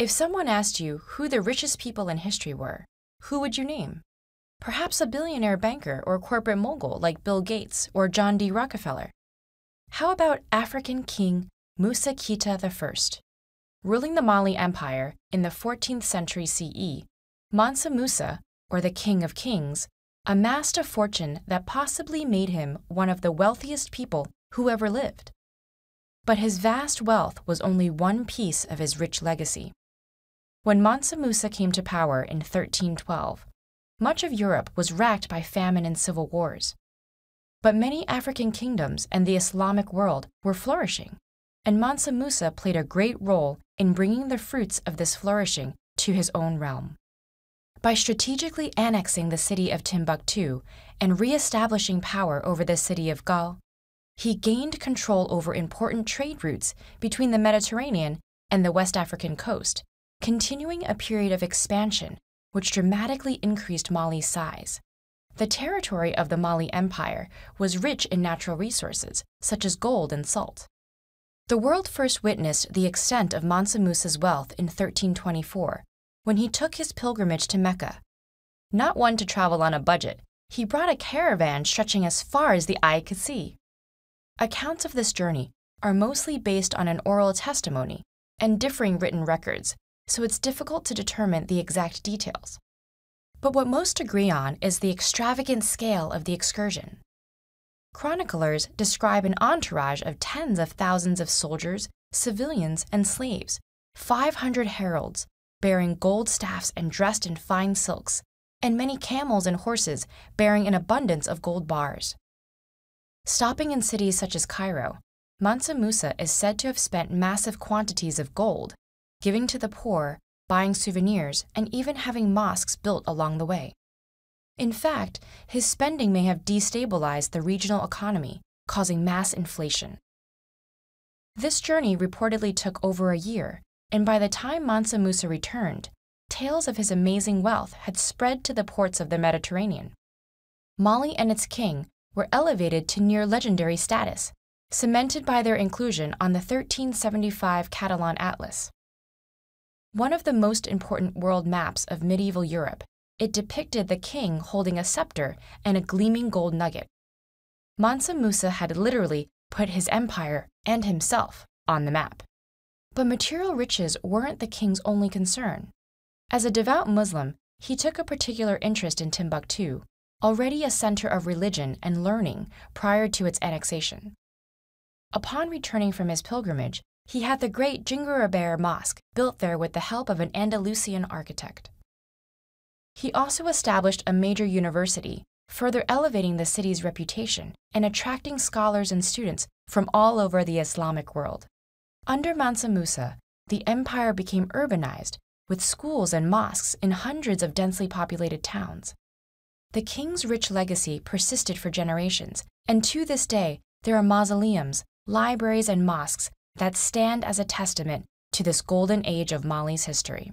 If someone asked you who the richest people in history were, who would you name? Perhaps a billionaire banker or corporate mogul like Bill Gates or John D. Rockefeller. How about African King Musa Kita I? Ruling the Mali Empire in the 14th century CE, Mansa Musa, or the King of Kings, amassed a fortune that possibly made him one of the wealthiest people who ever lived. But his vast wealth was only one piece of his rich legacy. When Mansa Musa came to power in 1312, much of Europe was racked by famine and civil wars. But many African kingdoms and the Islamic world were flourishing, and Mansa Musa played a great role in bringing the fruits of this flourishing to his own realm. By strategically annexing the city of Timbuktu and re-establishing power over the city of Gal, he gained control over important trade routes between the Mediterranean and the West African coast, continuing a period of expansion which dramatically increased Mali's size. The territory of the Mali Empire was rich in natural resources, such as gold and salt. The world first witnessed the extent of Mansa Musa's wealth in 1324, when he took his pilgrimage to Mecca. Not one to travel on a budget, he brought a caravan stretching as far as the eye could see. Accounts of this journey are mostly based on an oral testimony and differing written records, so it's difficult to determine the exact details. But what most agree on is the extravagant scale of the excursion. Chroniclers describe an entourage of tens of thousands of soldiers, civilians, and slaves, 500 heralds, bearing gold staffs and dressed in fine silks, and many camels and horses bearing an abundance of gold bars. Stopping in cities such as Cairo, Mansa Musa is said to have spent massive quantities of gold, giving to the poor, buying souvenirs, and even having mosques built along the way. In fact, his spending may have destabilized the regional economy, causing mass inflation. This journey reportedly took over a year, and by the time Mansa Musa returned, tales of his amazing wealth had spread to the ports of the Mediterranean. Mali and its king were elevated to near legendary status, cemented by their inclusion on the 1375 Catalan Atlas. One of the most important world maps of medieval Europe, it depicted the king holding a scepter and a gleaming gold nugget. Mansa Musa had literally put his empire and himself on the map. But material riches weren't the king's only concern. As a devout Muslim, he took a particular interest in Timbuktu, already a center of religion and learning prior to its annexation. Upon returning from his pilgrimage, he had the great Djinguereber Mosque built there with the help of an Andalusian architect. He also established a major university, further elevating the city's reputation and attracting scholars and students from all over the Islamic world. Under Mansa Musa, the empire became urbanized, with schools and mosques in hundreds of densely populated towns. The king's rich legacy persisted for generations, and to this day, there are mausoleums, libraries, and mosques that stand as a testament to this golden age of Mali's history.